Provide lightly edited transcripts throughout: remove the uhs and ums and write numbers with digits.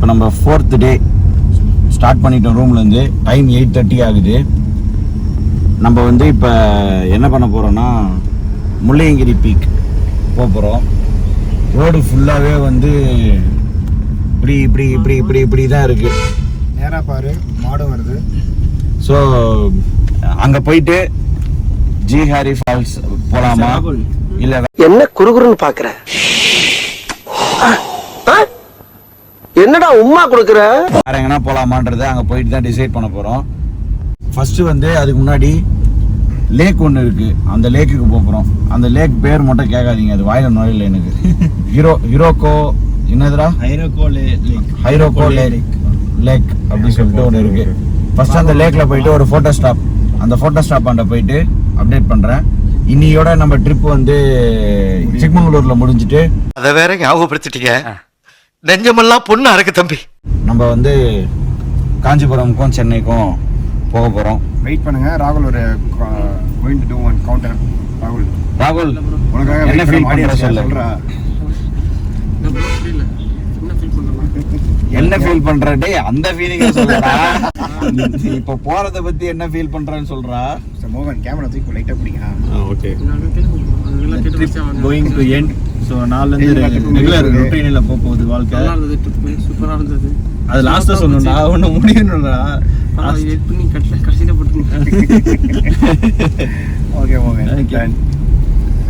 இப்போ நம்ம 4th day start பண்ணிட்டோம் ரூம்லேருந்து. டைம் 8:30 ஆகுது. நம்ம வந்து இப்போ என்ன பண்ண போகிறோன்னா முள்ளையங்கிரி பீக் போக போகிறோம். ரோடு ஃபுல்லாகவே வந்து இப்படி இப்படி இப்படி இப்படி இப்படி தான் இருக்குது. நேராக பாரு, மாடு வருது. ஸோ அங்கே போயிட்டு ஜி ஹாரி ஃபால்ஸ் போகலாமா இல்லை என்ன குறுகுறுன்னு பார்க்குற? என்னடா உம்மா கொடுக்குற? வேற எங்கன்னா போகலாமான்றதை அங்கே போயிட்டு தான் டிசைட் பண்ண போகிறோம். ஃபஸ்ட்டு வந்து அதுக்கு முன்னாடி லேக் ஒன்று இருக்குது, அந்த லேக்குக்கு போகிறோம். அந்த லேக் பேர் மட்டும் கேட்காதீங்க, அது வாயில நுழையில எனக்கு. ஹிரோக்கோ என்னதுடா ஹைரோக்கோ லேக் அப்படின்னு சொல்லிட்டு ஒன்று இருக்குது. ஃபஸ்ட்டு அந்த லேக்கில் போயிட்டு ஒரு ஃபோட்டோ ஸ்டாப், அந்த ஃபோட்டோ ஸ்டாப் அண்ட போயிட்டு அப்டேட் பண்ணுறேன். இன்னையோட நம்ம ட்ரிப் வந்து சிக்மங்களூரில் முடிஞ்சிட்டு அதை வேற ஞாபகப்படுத்திட்டீங்க. நெஞ்சமெல்லாம் பொண்ணு அறக்கு தம்பி. நம்ம வந்து காஞ்சிபுரமுக்கும் சென்னைக்கும் போக போகிறோம். வெயிட் பண்ணுங்க. ராகுல் ஒரு going to do one counter. ராகுல் உனக்காக என்ன வெயிட் ஃபீல் பண்ண பண்ற சொல்றா. என்ன ஃபீல் பண்ற? டேய் அந்த ஃபீலிங்க சொல்றடா. இப்ப போறத பத்தி என்ன ஃபீல் பண்றன்னு சொல்றா. மோகன் கேமரா தூக்கி லைட்டா பிடிங்க. Okay. Going to end. So நாலுலேருந்து ரெகுலர் ரொட்டீனில் போகுது வாழ்க்கை. நல்லா இருந்தது, ட்ரிப் சூப்பராக இருந்தது. அது லாஸ்ட்டாக சொல்லணும்டா, ஒன்று முடியணும்டா. வெயிட் பண்ணி கடைசியில் போட்டுருங்க. ஓகே மோகன்,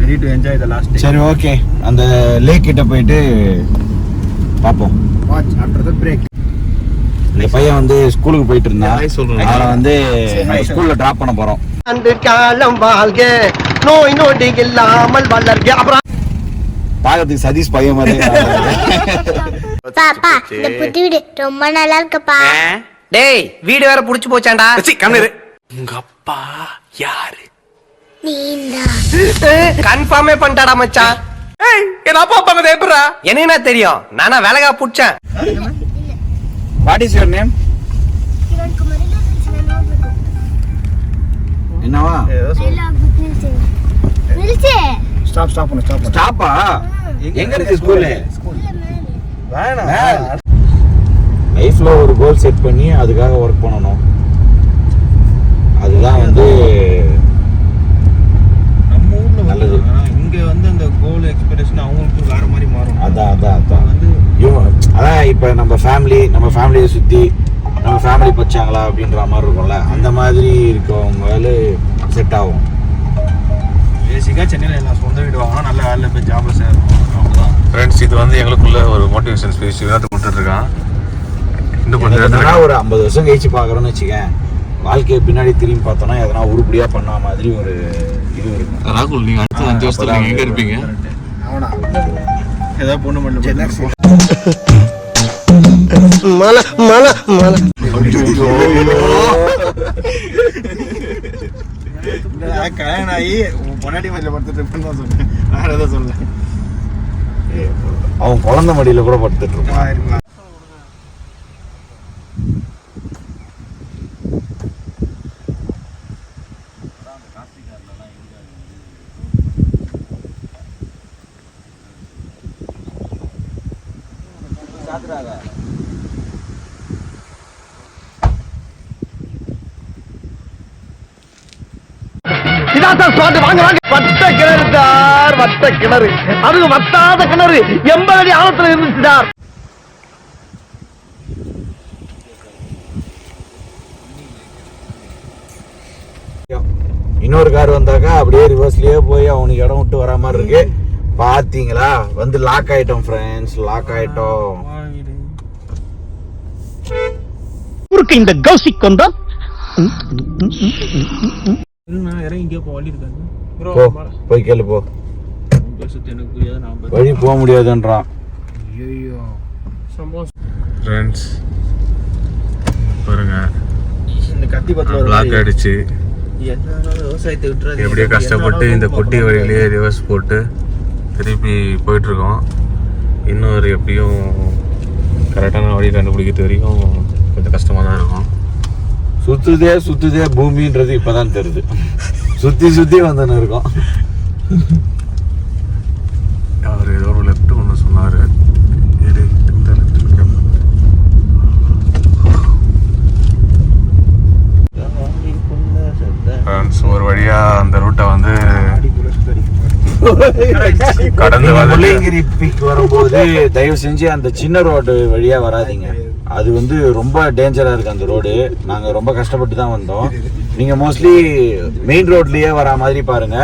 ready to enjoy the last. சரி ஓகே, அந்த லேக் கிட்ட போயிட்டு பாப்போம். Watch after the break. இந்த பையன் வந்து ஸ்கூலுக்கு போயிட்டு இருந்தான். அவனை வந்து ஸ்கூல்ல டிராப் பண்ண போறோம். அந்த காலம் வாழ்க, நோய் நொடி இல்லாமல் வளர்க. அப்புறம் பாக்கிறதுக்கு சதீஷ் பையன் மாதிரி. பாப்பா இந்த புது வீடு ரொம்ப நல்லா இருக்குப்பா. டேய் வீடு வேற புடிச்சு போச்சாண்டா. கம்மிரு. உங்க அப்பா யாரு? நீந்தா. கன்ஃபார்மே பண்ணிட்டாடா மச்சான். ஏய் என் அப்பா பக்கத்துல எப்பறா? என்ன தெரியும், நானா வேலைக்கா புடிச்சேன். What is your name? என்னவா? ஸ்டாப் பண்ணு. ஸ்டாப்பா? எங்க இருக்கு ஸ்கூல்? வேணாம். லைஃப்ல ஒரு கோல் செட் பண்ணி அதுக்காக ஒர்க் பண்ணணும். அதுதான் வந்து நம்ம ஊர்ல நல்லது. இங்க வந்து அந்த கோல் எக்ஸ்பெக்டேஷன் அவங்களுக்கு வேற மாதிரி மாறும். அதான் வந்து அதான் இப்ப நம்ம ஃபேமிலியை சுத்தி நம்ம ஃபேமிலி பச்சாங்களா அப்படின்ற மாதிரி இருக்கும்ல, அந்த மாதிரி இருக்கவங்க செட் ஆகும். பேசிக்காக சென்னையில் எல்லாம் சொந்த வீடு வாங்கினா நல்ல வேலையில் போய் ஜாபில் சேரும். அவ்வளோதான் ஃப்ரெண்ட்ஸ். இது வந்து எங்களுக்குள்ள ஒரு மோட்டிவேஷன் ஸ்பீச் இதாக கொடுத்துட்ருக்கான். இன்னும் கொஞ்சம் நேரத்தில் ஒரு 50 வருஷம் கழிச்சு பார்க்குறோன்னு வச்சுக்கேன், வாழ்க்கையை பின்னாடி திரும்பி பார்த்தோன்னா எதனா உருப்படியாக பண்ண மாதிரி ஒரு இது இருக்கும். ராகுல், நீங்கள் அடுத்த 5 வருஷத்தில் நீங்கள் எங்கே இருப்பீங்க? அவனா ஏதாவது பொண்ணு மட்டும் கல்யாணம் ஆகி பொன்னாட்டி மதியில் படுத்துட்டு இருப்பேன்னு தான் சொன்னேன். வேற எதாவது சொல்ல. அவன் குழந்தை மடியில் கூட படுத்துட்டு இருப்பான். வட்ட கிணறு சார், வட்ட கிணறு. அது வட்டாத கிணறு 80 அடி ஆழத்துல இருந்துச்சு சார். இன்னொரு கார் வந்தாக்கா அப்படியே ரிவர்ஸ்லயே போய் அவனுக்கு இடம் விட்டு வர மாதிரி இருக்கு. பாத்தீங்களா, வந்து லாக் ஆயிட்டோம் ஃப்ரெண்ட்ஸ், லாக் ஆயிட்டோம். இந்த கௌசிக் கொண்டா இறங்கி வழி இருக்காங்க. போய் கேளு போ. எனக்கு புரியாது, நான் வழி போக முடியாதுன்றான். ஃப்ரெண்ட்ஸ் பாருங்க, இந்த கத்தி பத்திரம் பிளாக் ஆயிடுச்சு. விவசாயத்தை விட்டுறது எப்படியோ கஷ்டப்பட்டு இந்த குட்டி வழியிலேயே ரிவர்ஸ் போட்டு திருப்பி போயிட்டுருக்கோம். இன்னும் ஒரு எப்படியும் கரெக்டான வழி கண்டுபிடிக்கிறது வரைக்கும் கொஞ்சம் கஷ்டமாக தான் இருக்கும். சுத்துதே பூமின்றது இப்பதான் தெரியுது. சுத்தி வந்துன்னு இருக்கோம். அவர் ஏதோ ஒரு லெஃப்ட் ஒன்று சொன்னார். கடந்து நீங்க வந்து முள்ளங்கிரி பீக் வரும்போது தயவு செஞ்சு அந்த சின்ன ரோடு வழியா வராதீங்க. அது வந்து ரொம்ப டேஞ்சரா இருக்கு அந்த ரோடு. நாங்க ரொம்ப கஷ்டப்பட்டு தான் வந்தோம். நீங்க மோஸ்ட்லி மெயின் ரோட்லயே வர மாதிரி பாருங்க.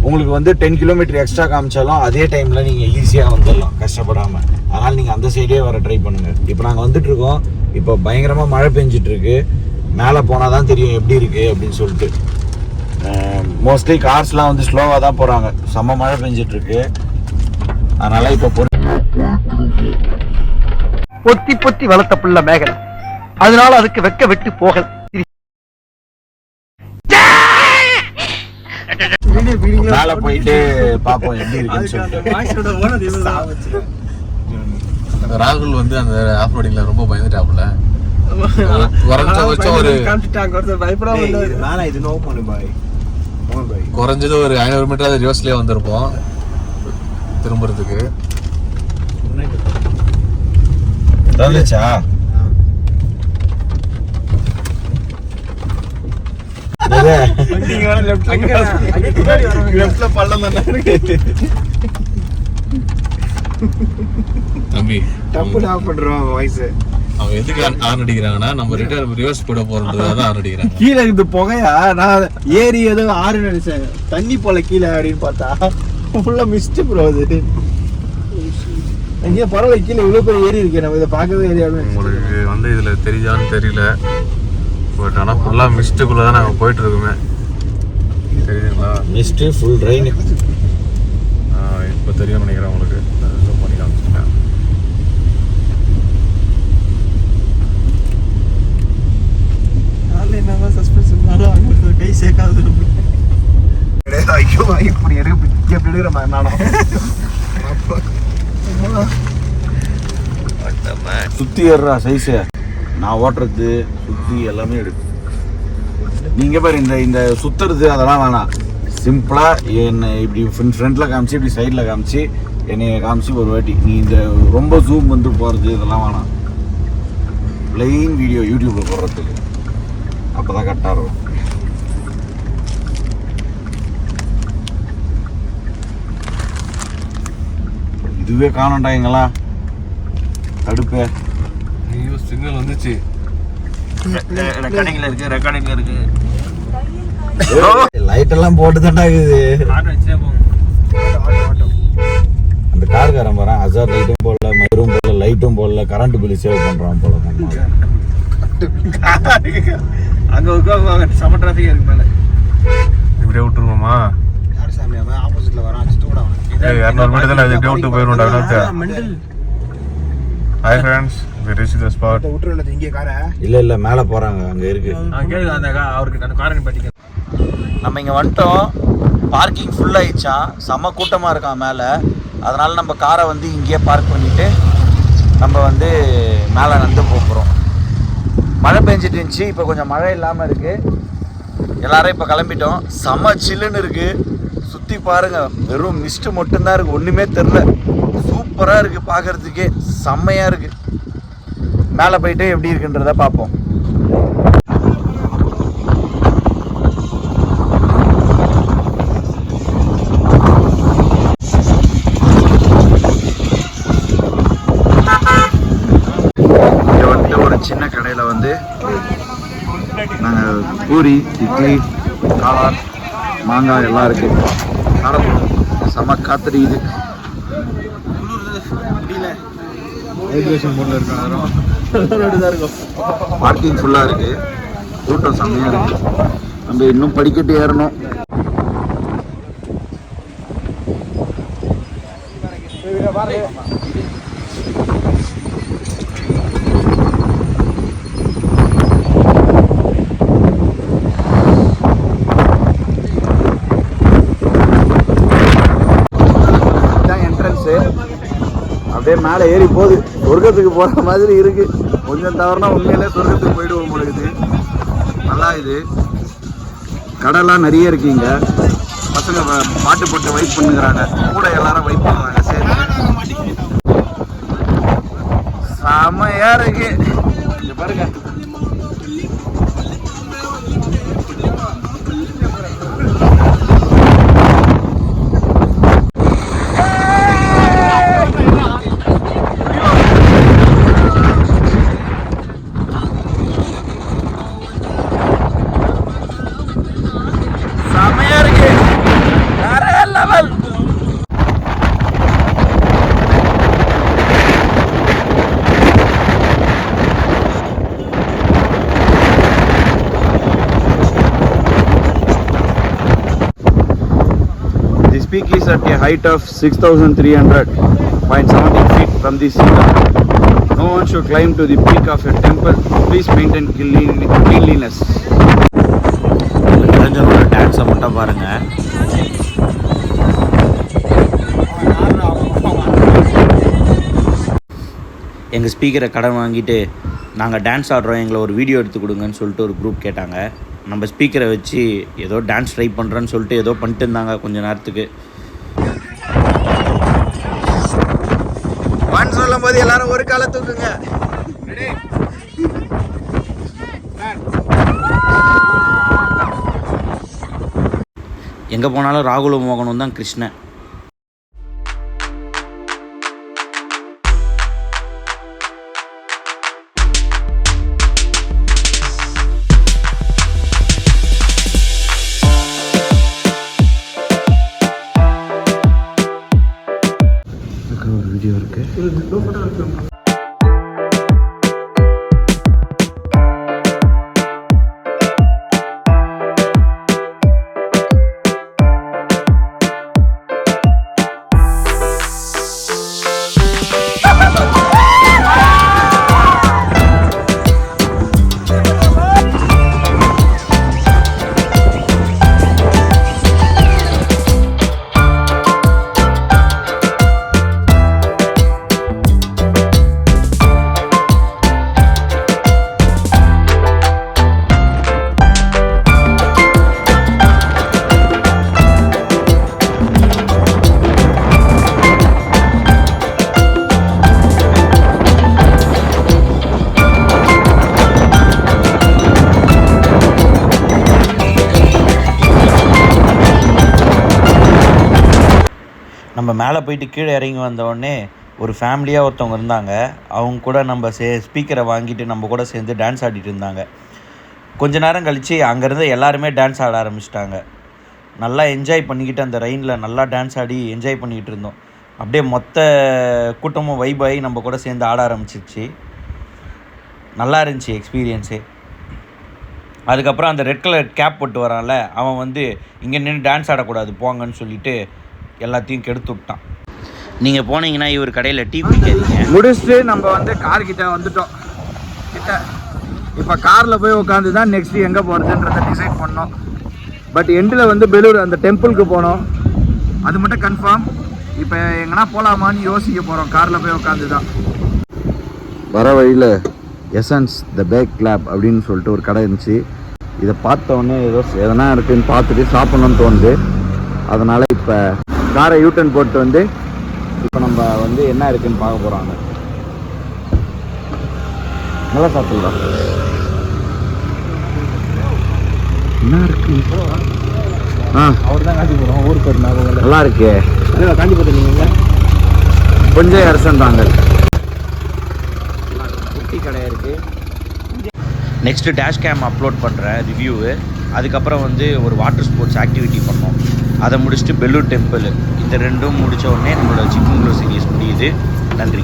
உங்களுக்கு வந்து 10 கிலோமீட்டர் எக்ஸ்ட்ரா காமிச்சாலும் அதே டைம்ல நீங்க ஈஸியா வந்துடலாம் கஷ்டப்படாம. அதனால நீங்க அந்த சைடே வர ட்ரை பண்ணுங்க. இப்போ நாங்க வந்துட்டு இருக்கோம். இப்போ பயங்கரமா மழை பெஞ்சிட்டு இருக்கு. மேலே போனாதான் தெரியும் எப்படி இருக்கு அப்படின்னு சொல்லிட்டு. மோஸ்ட்லி கார்ஸ்லாம் வந்து ஸ்லோவாக தான் போகிறாங்க. செம்ம மழை பெஞ்சிட்டு இருக்கு. அதனால இப்போ பொத்தி பொத்தி வளர்த்த புள்ள மேகல், அதனால அதுக்கு வெக்க விட்டு போகல். மேலே போயிட்டு பார்ப்போம் எப்படி இருக்குன்னு சொல்லிட்டு. ராகுல் வந்து அந்த ஆஃப் ரோடிங்ல ரொம்ப பயந்துட்டாப்புல. குறைஞ்சபட்சம் ஒரு குறைஞ்சது ஒரு 500 மீட்டர் ரிவர்ஸ்லயே வந்திருப்போம் திரும்புறதுக்கு. வந்துச்சா தம்பி டப்பு ஆஃப் பண்றோம் வாய்ஸ். அவன் எதுக்கு ஆர்ன் அடிக்கிறாங்கன்னா நம்ம ரிட்டர்ன் ரிவர்ஸ் போட போறதுக்காக தான் ஆர்ன் அடிக்கிறாங்க. கீழே இருந்து புகையா நான் ஏறி ஏதோ ஆறு நினைச்சேன். தண்ணி போல கீழே அப்படின்னு பார்த்தா ஃபுல்லா மிஸ்ட் ப்ரோ. அது எங்கேயோ பரவாயில்ல, கீழே இவ்வளவு பேர் ஏறி இருக்கேன். நம்ம இதை பார்க்கவே ஏரியாவே. உங்களுக்கு வந்து இதுல தெரியுதான்னு தெரியல, பட் ஆனா ஃபுல்லா மிஸ்ட்டுக்குள்ள தான் நாங்கள் போயிட்டு இருக்கோமே. தெரியுதுங்களா? Mist full rain. இப்போ தெரியும் நினைக்கிறேன் உங்களுக்கு. ஜூம் பண்ணி காமிச்சிட்டேன். என்னதான் சஸ்பென்ஸ் இருந்தாலும் கை சேர்க்காது. ஐயோ இப்படி இருக்கு எப்படி எடுக்கிற மாதிரி நானும் சுத்தி ஏறுறா சைஸு. நான் ஓட்டுறது சுத்தி எல்லாமே எடுக்கு. நீங்க பாரு இந்த இந்த சுத்துறது அதெல்லாம் வேணாம். சிம்பிளா என்ன இப்படி ஃப்ரண்ட்ல காமிச்சு இப்படி சைட்ல காமிச்சு என்னைய காமிச்சு ஒரு வாட்டி. நீ இந்த ரொம்ப ஜூம் வந்து போறது இதெல்லாம் வேணாம். பிளெயின் வீடியோ யூடியூப்ல போடுறதுக்கு அப்பதான் கரெக்டா இருக்கும். இதுவே காணோண்டா எங்கெல்லாம் தடுப்பே. ஐயோ சிக்னல் வந்துச்சு. ரெக்கார்டிங்ல இருக்கு, ரெக்கார்டிங்ல இருக்கு. லைட் எல்லாம் போட்டு தான்டா இருக்குது. அந்த கார்காரன் போறான். அசார் லைட்டும் போடல, மயிரும் போடல, லைட்டும் போடல, கரண்ட் பில் சேவ் பண்றான் போல. அங்க உட்காந்து சம டிராஃபிக் இருக்கு மேல. இப்படியே விட்டுருவோமா? யார் சாமி அவன் ஆப்போசிட்ல வரான். அடிச்சுட்டு கூட அவன் 200 மீட்டர் தான் இப்படியே விட்டு போயிடும். Hi friends, we reached the spot. விட்டுருந்தது இங்கே காரை. இல்ல மேல போறாங்க. அங்க இருக்கு. கேளுங்க அந்த அவருக்கு அந்த காரணம் பட்டிக்க. நம்ம இங்கே வந்துட்டோம். பார்க்கிங் ஃபுல் ஆயிடுச்சான். செம்ம கூட்டமாக இருக்கான் மேலே. அதனால் நம்ம காரை வந்து இங்கேயே பார்க் பண்ணிவிட்டு நம்ம வந்து மேலே நடந்து போகிறோம். மழை பெஞ்சிட்டு இருந்துச்சு. இப்போ கொஞ்சம் மழை இல்லாமல் இருக்குது. எல்லோரும் இப்போ கிளம்பிட்டோம். செம்ம சில்லுன்னு இருக்குது. சுற்றி பாருங்கள், வெறும் மிஸ்ட்டு மட்டும்தான் இருக்குது. ஒன்றுமே தெரில. சூப்பராக இருக்குது பார்க்குறதுக்கே. செம்மையாக இருக்குது. மேலே போயிட்டு எப்படி இருக்குன்றதை பார்ப்போம். சின்ன கடையில் வந்து நாங்கள் பூரி, இட்லி, காளான், மாங்காய் எல்லாம் இருக்குது. சாப்பிடுவோம். செம்ம காத்திரிக்குது. பார்க்கிங் ஃபுல்லாக இருக்குது. கூட்டம் செம்மையாக இருக்குது. நம்ம இன்னும் படிக்கட்டு ஏறணும். அப்படியே மேலே ஏறி போகுது. சொர்க்கத்துக்கு போகிற மாதிரி இருக்கு. கொஞ்சம் தவறுனா உண்மையிலே சொர்க்கத்துக்கு போயிடுவோம் பொழுது. நல்லா இது. கடைலாம் நிறைய இருக்குங்க. பசங்க பாட்டு போட்டு வெயிட் பண்ணுறாங்க. கூட எல்லாரும் வெயிட் பண்ணுறாங்க. சரி, செமையா இருக்கு. இங்க பாருங்க. peak is at a height of 6,300.70 feet from the sea level. No one should climb to the peak of a temple. Please maintain cleanliness. இளைஞரோட டான்ஸை மட்டும் பாருங்க. எங்கள் ஸ்பீக்கரை கடன் வாங்கிட்டு நாங்கள் டான்ஸ் ஆடுறோம், எங்களை ஒரு வீடியோ எடுத்து கொடுங்கன்னு சொல்லிட்டு ஒரு குரூப் கேட்டாங்க. நம்ம ஸ்பீக்கரை வச்சு ஏதோ டான்ஸ் ட்ரை பண்ணுறேன்னு சொல்லிட்டு ஏதோ பண்ணிட்டு இருந்தாங்க கொஞ்ச நேரத்துக்கு. ஒன் சொல்லும் போது எல்லாரும் ஒரு காலை தூக்குங்க. எங்கே போனாலும் ராகுலும் மோகனும் தான் கிருஷ்ணன். ஒரு வீடியோ இருக்கு. நம்ம மேலே போயிட்டு கீழே இறங்கி வந்தோடனே ஒரு ஃபேமிலியாக ஒருத்தவங்க இருந்தாங்க. அவங்க கூட நம்ம ஸ்பீக்கரை வாங்கிட்டு நம்ம கூட சேர்ந்து டான்ஸ் ஆடிட்டு இருந்தாங்க. கொஞ்ச நேரம் கழித்து அங்கேருந்து எல்லாருமே டான்ஸ் ஆட ஆரம்பிச்சிட்டாங்க. நல்லா என்ஜாய் பண்ணிக்கிட்டு அந்த ரெயினில் நல்லா டான்ஸ் ஆடி என்ஜாய் பண்ணிக்கிட்டு இருந்தோம். அப்படியே மொத்த கூட்டமும் வைப் ஆகி நம்ம கூட சேர்ந்து ஆட ஆரம்பிச்சிருச்சு. நல்லா இருந்துச்சு எக்ஸ்பீரியன்ஸே. அதுக்கப்புறம் அந்த ரெட் கலர் கேப் போட்டு வரான்ல, அவன் வந்து இங்கே நின்று டான்ஸ் ஆடக்கூடாது போங்கன்னு சொல்லிட்டு எல்லாத்தையும் கெடுத்து விட்டான். நீங்கள் போனீங்கன்னா இவர் கடையில் டீ குடிக்காதீங்க. முடிச்சுட்டு நம்ம வந்து கார்கிட்ட வந்துட்டோம். இப்போ காரில் போய் உட்காந்து தான் நெக்ஸ்ட்டு எங்கே போகிறதுன்றதை டிசைட் பண்ணோம். பட் எண்டில் வந்து பெலூர் அந்த டெம்பிளுக்கு போனோம், அது மட்டும் கன்ஃபார்ம். இப்போ எங்கன்னா போகலாமான்னு யோசிக்க போகிறோம் காரில் போய் உட்காந்து தான். வர வழியில் எசன்ஸ் த பேக் கிளாப் அப்படின்னு சொல்லிட்டு ஒரு கடை இருந்துச்சு. இதை பார்த்தோன்னே ஏதோ எதனா இருக்குதுன்னு பார்த்துட்டு சாப்பிட்ணுன்னு தோணுது. அதனால் இப்போ காரை யூட்டன் போட்டு வந்து இப்போ நம்ம வந்து என்ன இருக்குன்னு பார்க்க போகிறாங்க. நல்லா சாப்பிடலாம். என்ன இருக்கு? அவர் தான் காஞ்சி போகிறோம். ஊருக்கு ஒரு நல்லா இருக்கு. காஞ்சி போட்டு நீங்கள் கொஞ்சம் அரசன்றாங்க. குட்டி கடை இருக்குது. நெக்ஸ்ட்டு டேஷ் கேம் அப்லோட் பண்ணுறேன் ரிவ்யூவு. அதுக்கப்புறம் வந்து ஒரு வாட்டர் ஸ்போர்ட்ஸ் ஆக்டிவிட்டி பண்ணோம். அதை முடிச்சுட்டு பெல்லூர் டெம்பிள், இந்த ரெண்டும் முடித்த உடனே நம்மளோட சிக்கமங்களூர் சீரிஸ் முடியுது. நன்றி.